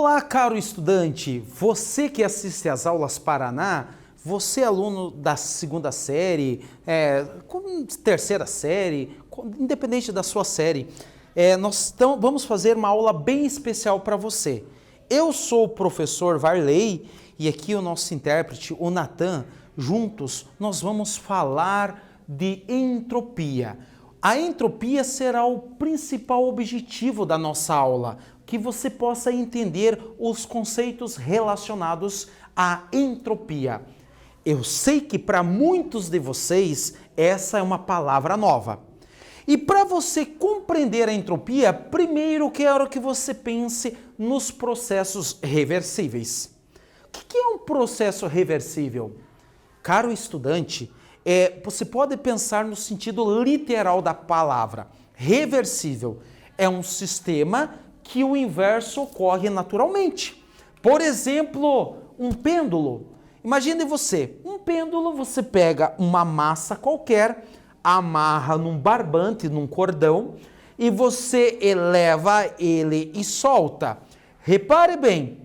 Olá, caro estudante! Você que assiste às aulas Paraná, você é aluno da segunda série, terceira série, independente da sua série, vamos fazer uma aula bem especial para você. Eu sou o professor Varley e aqui o nosso intérprete, o Natan. Juntos nós vamos falar de entropia. A entropia será o principal objetivo da nossa aula, que você possa entender os conceitos relacionados à entropia. Eu sei que para muitos de vocês essa é uma palavra nova. E para você compreender a entropia, primeiro quero que você pense nos processos reversíveis. O que é um processo reversível? Caro estudante, você pode pensar no sentido literal da palavra. Reversível é um sistema que o inverso ocorre naturalmente. Por exemplo, um pêndulo. Imagine um pêndulo, você pega uma massa qualquer, amarra num barbante, num cordão, e você eleva ele e solta. Repare bem,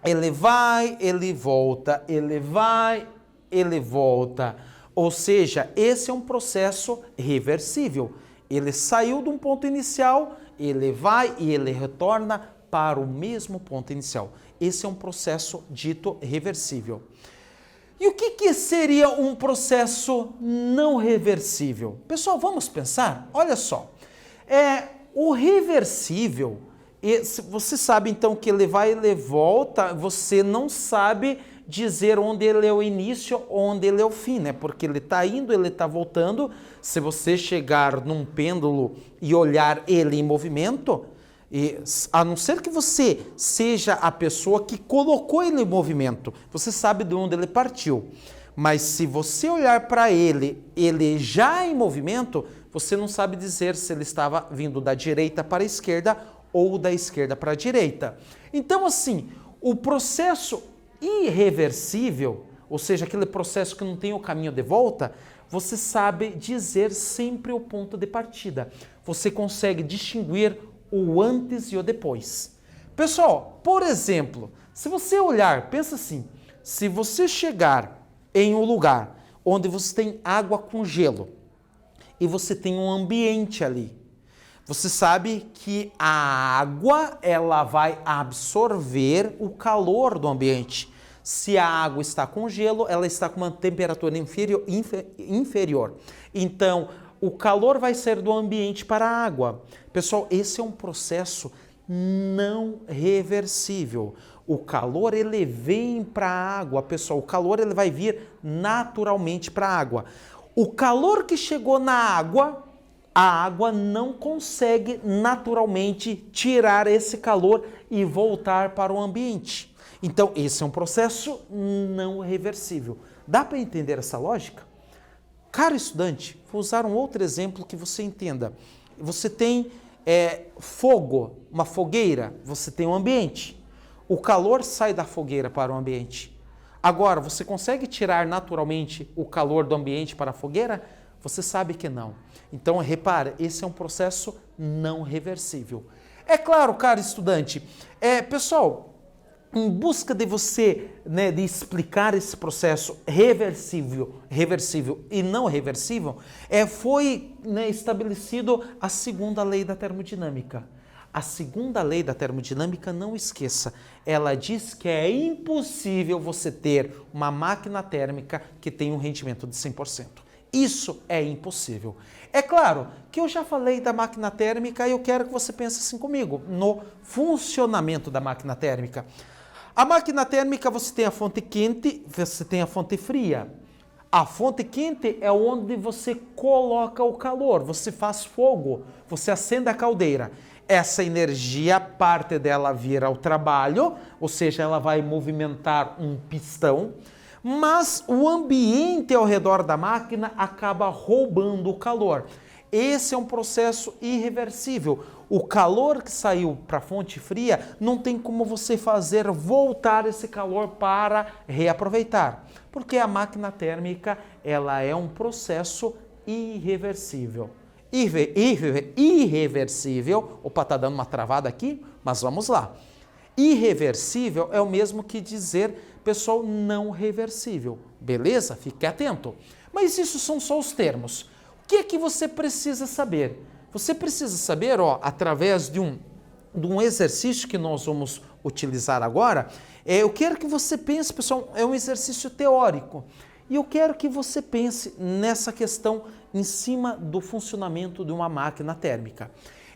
ele vai, ele volta, ele vai, ele volta. Ou seja, esse é um processo reversível. Ele saiu de um ponto inicial, ele vai e ele retorna para o mesmo ponto inicial. Esse é um processo dito reversível. E o que seria um processo não reversível? Pessoal, vamos pensar? Olha só. O reversível, você sabe então que ele vai e ele volta, você não sabe dizer onde ele é o início, onde ele é o fim, né? Porque ele está indo, ele está voltando. Se você chegar num pêndulo e olhar ele em movimento, a não ser que você seja a pessoa que colocou ele em movimento, você sabe de onde ele partiu. Mas se você olhar para ele já em movimento, você não sabe dizer se ele estava vindo da direita para a esquerda ou da esquerda para a direita. Então, assim, o processo irreversível, ou seja, aquele processo que não tem o caminho de volta, você sabe dizer sempre o ponto de partida. Você consegue distinguir o antes e o depois. Pessoal, por exemplo, se você olhar, pensa assim, se você chegar em um lugar onde você tem água com gelo e você tem um ambiente ali, você sabe que a água ela vai absorver o calor do ambiente. Se a água está com gelo, ela está com uma temperatura inferior. Então, o calor vai ser do ambiente para a água. Pessoal, esse é um processo não reversível. O calor ele vem para a água, pessoal. O calor ele vai vir naturalmente para a água. O calor que chegou na água, a água não consegue naturalmente tirar esse calor e voltar para o ambiente. Então, esse é um processo não reversível. Dá para entender essa lógica? Caro estudante, vou usar um outro exemplo que você entenda. Você tem fogo, uma fogueira, você tem um ambiente. O calor sai da fogueira para o ambiente. Agora, você consegue tirar naturalmente o calor do ambiente para a fogueira? Você sabe que não. Então, repara, esse é um processo não reversível. É claro, caro estudante, pessoal, em busca de você, de explicar esse processo reversível e não reversível, foi estabelecido a segunda lei da termodinâmica. A segunda lei da termodinâmica, não esqueça, ela diz que é impossível você ter uma máquina térmica que tenha um rendimento de 100%. Isso é impossível. É claro que eu já falei da máquina térmica e eu quero que você pense assim comigo, no funcionamento da máquina térmica. A máquina térmica, você tem a fonte quente, você tem a fonte fria. A fonte quente é onde você coloca o calor, você faz fogo, você acende a caldeira. Essa energia, parte dela vira ao trabalho, ou seja, ela vai movimentar um pistão, mas o ambiente ao redor da máquina acaba roubando o calor. Esse é um processo irreversível. O calor que saiu para a fonte fria não tem como você fazer voltar esse calor para reaproveitar, porque a máquina térmica ela é um processo irreversível. Irreversível, opa, tá dando uma travada aqui, mas vamos lá. Irreversível é o mesmo que dizer, pessoal, não reversível. Beleza? Fique atento. Mas isso são só os termos. O que é que você precisa saber? Você precisa saber, através de um exercício que nós vamos utilizar agora, eu quero que você pense, pessoal, é um exercício teórico. E eu quero que você pense nessa questão em cima do funcionamento de uma máquina térmica.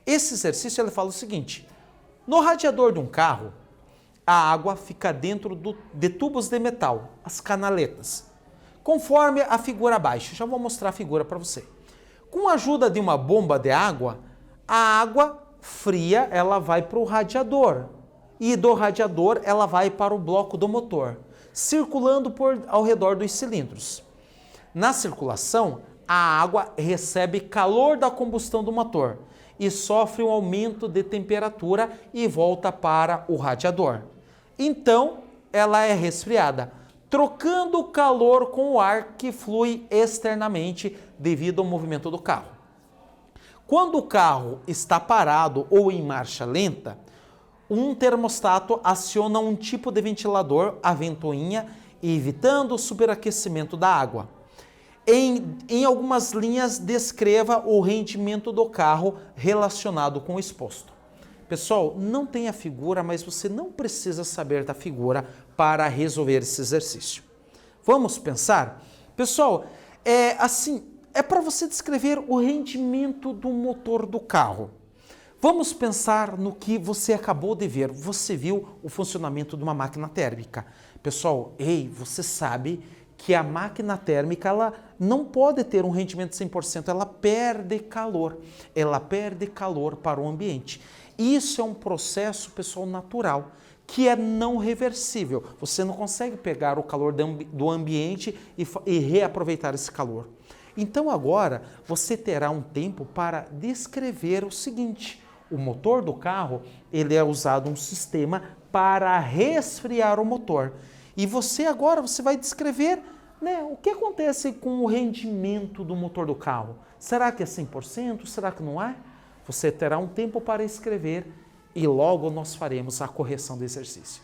Esse exercício ele fala o seguinte: no radiador de um carro, a água fica dentro de tubos de metal, as canaletas, conforme a figura abaixo. Já vou mostrar a figura para você. Com a ajuda de uma bomba de água, a água fria ela vai para o radiador e do radiador ela vai para o bloco do motor, circulando ao redor dos cilindros. Na circulação, a água recebe calor da combustão do motor e sofre um aumento de temperatura e volta para o radiador. Então, ela é resfriada, trocando o calor com o ar que flui externamente devido ao movimento do carro. Quando o carro está parado ou em marcha lenta, um termostato aciona um tipo de ventilador, a ventoinha, evitando o superaquecimento da água. Em algumas linhas, descreva o rendimento do carro relacionado com o exposto. Pessoal, não tem a figura, mas você não precisa saber da figura para resolver esse exercício. Vamos pensar? Pessoal, é para você descrever o rendimento do motor do carro. Vamos pensar no que você acabou de ver. Você viu o funcionamento de uma máquina térmica. Pessoal, você sabe que a máquina térmica ela não pode ter um rendimento de 100%, ela perde calor. Ela perde calor para o ambiente. Isso é um processo, pessoal, natural, que é não reversível. Você não consegue pegar o calor do ambiente e reaproveitar esse calor. Então agora você terá um tempo para descrever o seguinte: o motor do carro, ele é usado um sistema para resfriar o motor. E você vai descrever, o que acontece com o rendimento do motor do carro. Será que é 100%? Será que não é? Você terá um tempo para escrever e logo nós faremos a correção do exercício.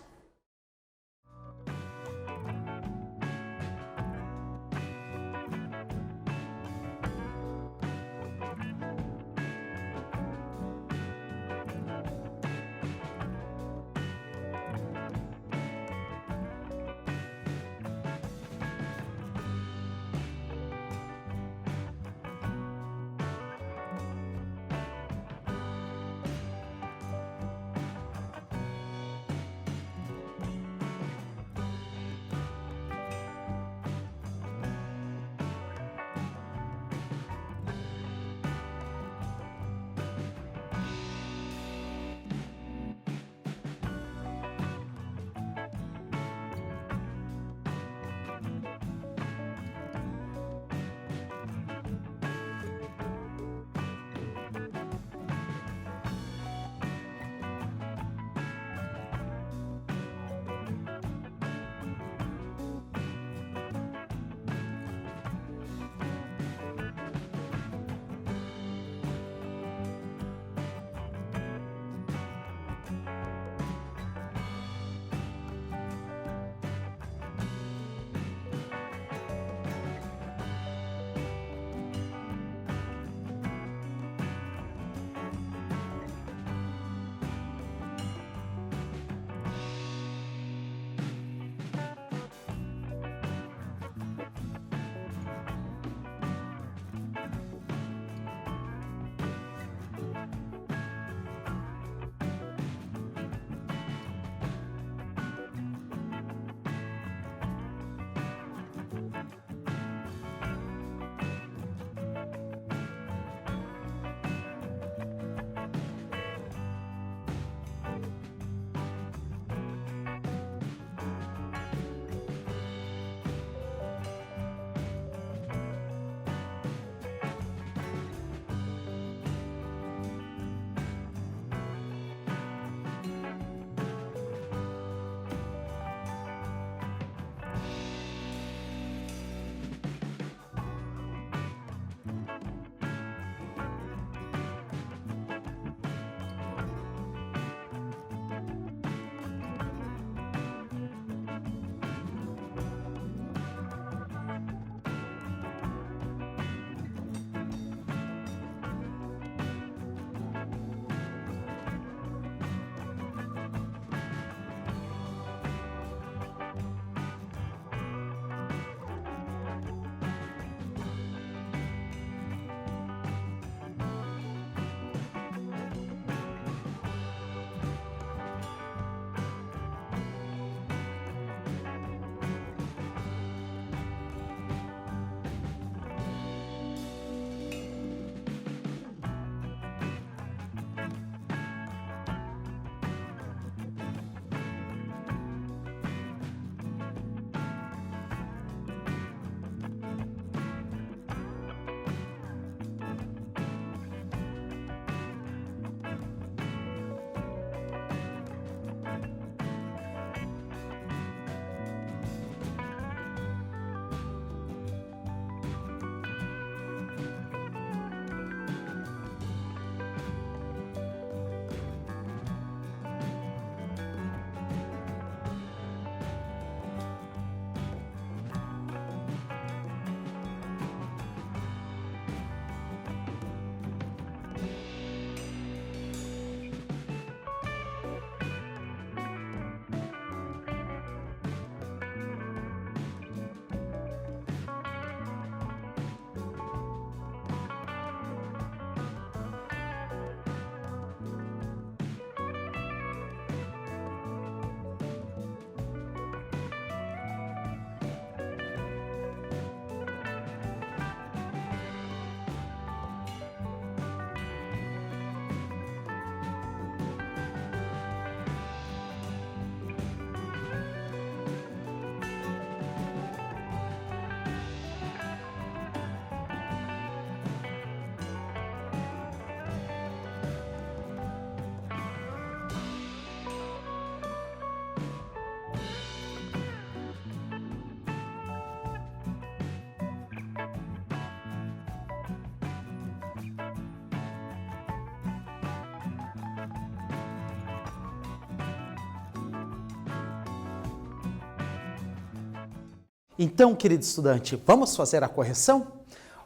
Então, querido estudante, vamos fazer a correção?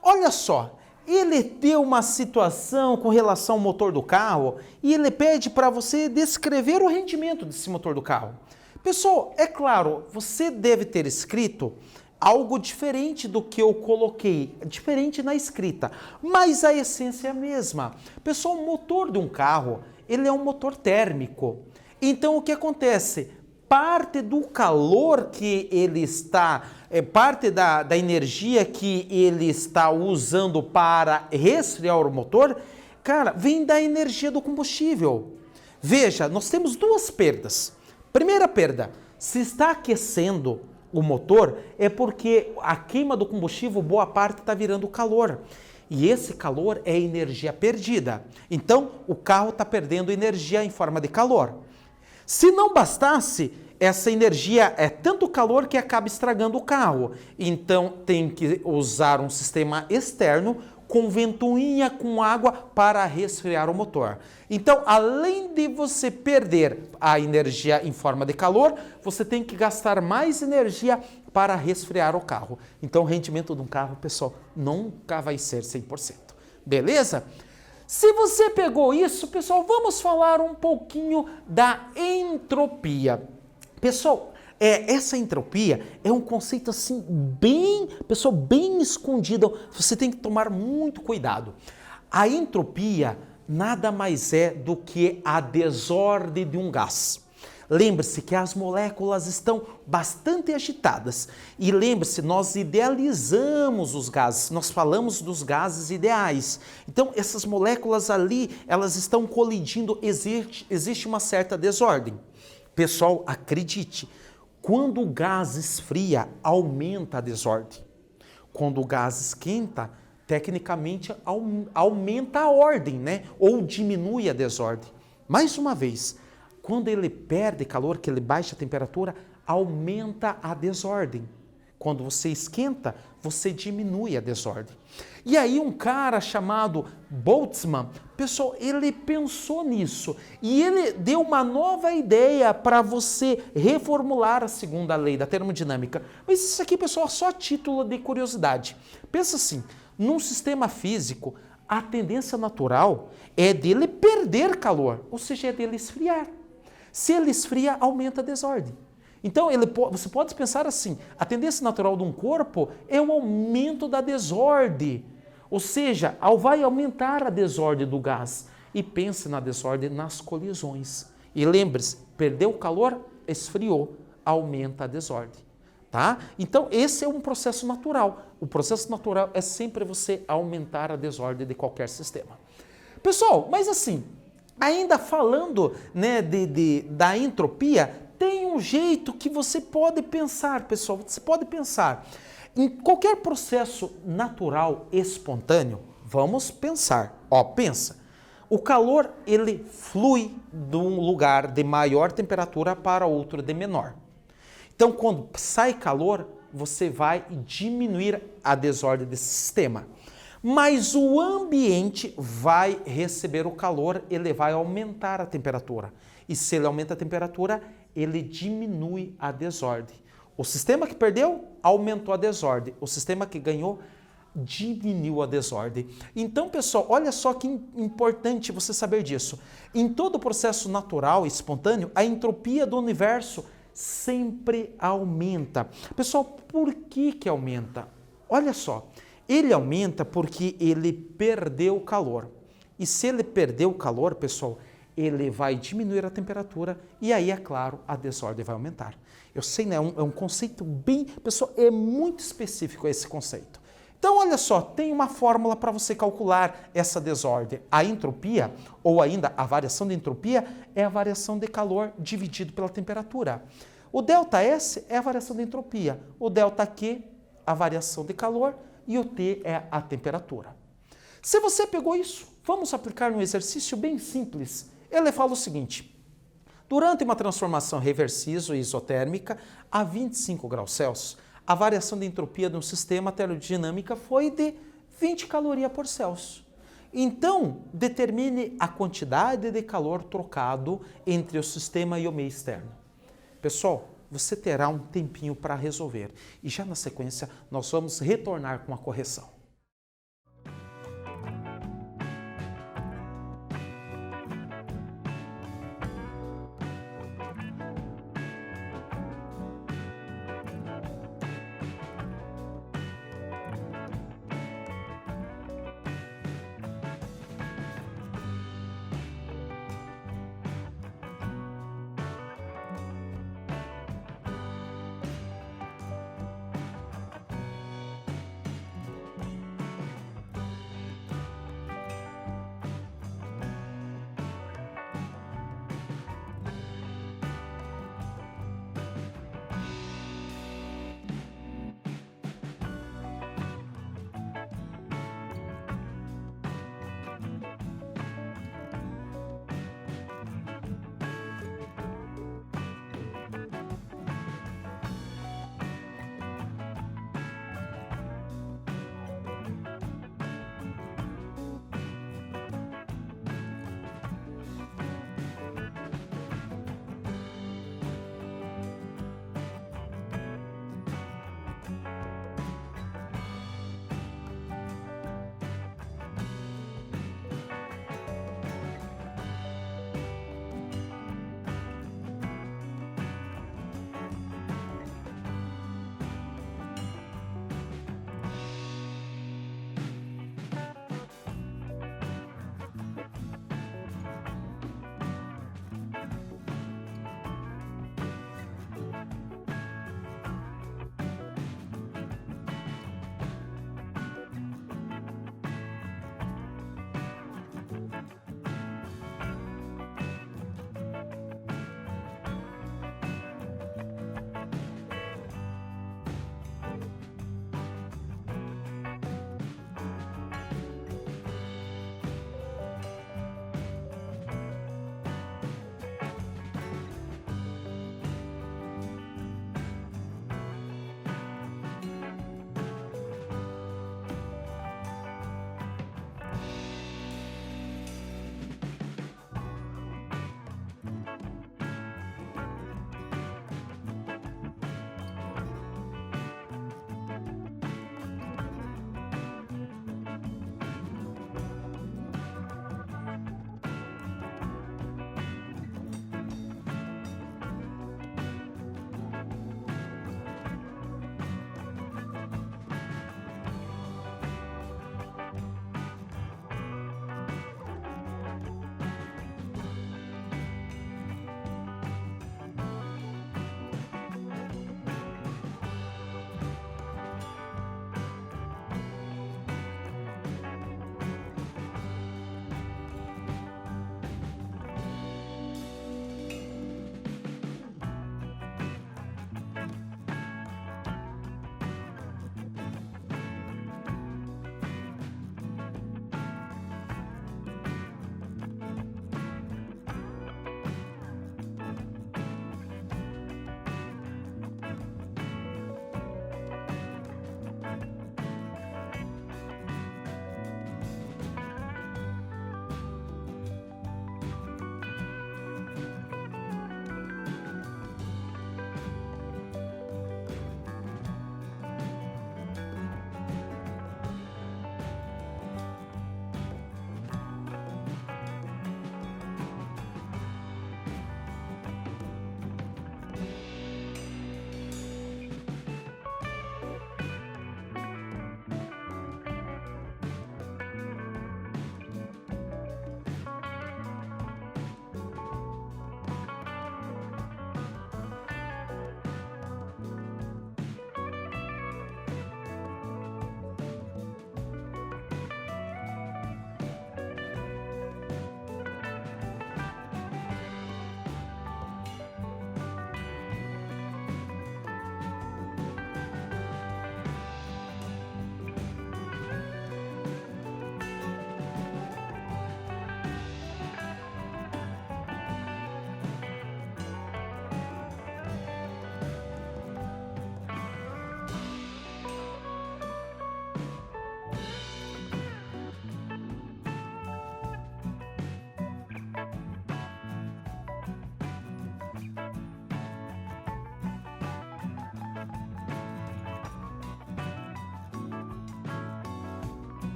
Olha só, ele deu uma situação com relação ao motor do carro e ele pede para você descrever o rendimento desse motor do carro. Pessoal, é claro, você deve ter escrito algo diferente do que eu coloquei, diferente na escrita, mas a essência é a mesma. Pessoal, o motor de um carro, ele é um motor térmico. Então, o que acontece? Parte do calor que ele está, parte da energia que ele está usando para resfriar o motor, cara, vem da energia do combustível. Veja, nós temos duas perdas. Primeira perda, se está aquecendo o motor, é porque a queima do combustível, boa parte está virando calor. E esse calor é energia perdida. Então, o carro está perdendo energia em forma de calor. Se não bastasse, essa energia é tanto calor que acaba estragando o carro. Então, tem que usar um sistema externo com ventoinha, com água para resfriar o motor. Então, além de você perder a energia em forma de calor, você tem que gastar mais energia para resfriar o carro. Então, o rendimento de um carro, pessoal, nunca vai ser 100%. Beleza? Se você pegou isso, pessoal, vamos falar um pouquinho da entropia. Pessoal, essa entropia é um conceito assim bem, pessoal, bem escondido. Você tem que tomar muito cuidado. A entropia nada mais é do que a desordem de um gás. Lembre-se que as moléculas estão bastante agitadas. E lembre-se, nós idealizamos os gases, nós falamos dos gases ideais. Então, essas moléculas ali, elas estão colidindo, existe uma certa desordem. Pessoal, acredite, quando o gás esfria, aumenta a desordem. Quando o gás esquenta, tecnicamente aumenta a ordem, né? Ou diminui a desordem. Mais uma vez, quando ele perde calor, que ele baixa a temperatura, aumenta a desordem. Quando você esquenta, você diminui a desordem. E aí um cara chamado Boltzmann, pessoal, ele pensou nisso e ele deu uma nova ideia para você reformular a segunda lei da termodinâmica. Mas isso aqui, pessoal, é só título de curiosidade. Pensa assim, num sistema físico, a tendência natural é dele perder calor, ou seja, é dele esfriar. Se ele esfria, aumenta a desordem. Então, você pode pensar assim, a tendência natural de um corpo é o aumento da desordem. Ou seja, vai aumentar a desordem do gás. E pense na desordem nas colisões. E lembre-se, perdeu o calor, esfriou, aumenta a desordem. Tá? Então, esse é um processo natural. O processo natural é sempre você aumentar a desordem de qualquer sistema. Pessoal, mas assim, ainda falando, né, da entropia, tem um jeito que você pode pensar, pessoal. Você pode pensar em qualquer processo natural espontâneo. Vamos pensar. Ó, pensa. O calor, ele flui de um lugar de maior temperatura para outro de menor. Então, quando sai calor, você vai diminuir a desordem desse sistema. Mas o ambiente vai receber o calor, ele vai aumentar a temperatura. E se ele aumenta a temperatura, ele diminui a desordem. O sistema que perdeu, aumentou a desordem. O sistema que ganhou, diminuiu a desordem. Então, pessoal, olha só que importante você saber disso. Em todo processo natural e espontâneo, a entropia do universo sempre aumenta. Pessoal, por que aumenta? Olha só, ele aumenta porque ele perdeu calor. E se ele perdeu o calor, pessoal, ele vai diminuir a temperatura e aí, é claro, a desordem vai aumentar. Eu sei, né? É um conceito bem... Pessoal, é muito específico esse conceito. Então, olha só, tem uma fórmula para você calcular essa desordem. A entropia, ou ainda a variação de entropia, é a variação de calor dividido pela temperatura. O ΔS é a variação de entropia, o ΔQ, a variação de calor, e o T é a temperatura. Se você pegou isso, vamos aplicar um exercício bem simples. Ele fala o seguinte: durante uma transformação reversível isotérmica a 25 graus Celsius, a variação de entropia de um sistema termodinâmica foi de 20 calorias por Celsius. Então, determine a quantidade de calor trocado entre o sistema e o meio externo. Pessoal, você terá um tempinho para resolver. E já na sequência, nós vamos retornar com a correção.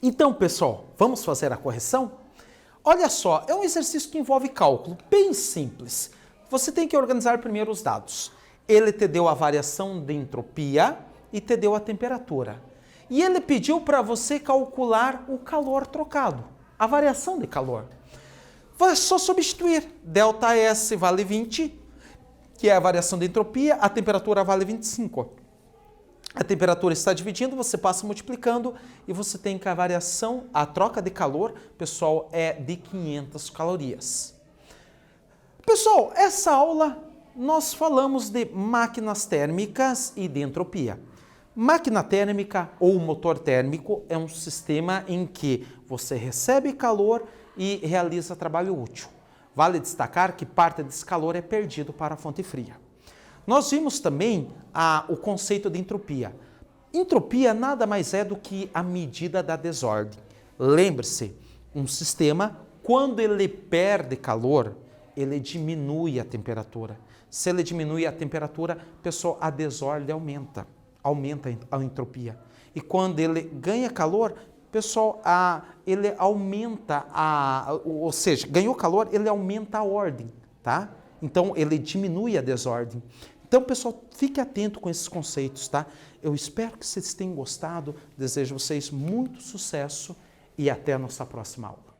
Então, pessoal, vamos fazer a correção? Olha só, é um exercício que envolve cálculo, bem simples. Você tem que organizar primeiro os dados. Ele te deu a variação de entropia e te deu a temperatura. E ele pediu para você calcular o calor trocado, a variação de calor. Vai só substituir. ΔS vale 20, que é a variação de entropia, a temperatura vale 25. A temperatura está dividindo, você passa multiplicando e você tem que a variação, a troca de calor, pessoal, é de 500 calorias. Pessoal, essa aula nós falamos de máquinas térmicas e de entropia. Máquina térmica ou motor térmico é um sistema em que você recebe calor e realiza trabalho útil. Vale destacar que parte desse calor é perdido para a fonte fria. Nós vimos também o conceito de entropia. Entropia nada mais é do que a medida da desordem. Lembre-se, um sistema, quando ele perde calor, ele diminui a temperatura. Se ele diminui a temperatura, pessoal, a desordem aumenta a entropia. E quando ele ganha calor, pessoal, ele aumenta ou seja, ganhou calor, ele aumenta a ordem, tá? Então, ele diminui a desordem. Então, pessoal, fique atento com esses conceitos, tá? Eu espero que vocês tenham gostado, desejo a vocês muito sucesso e até a nossa próxima aula.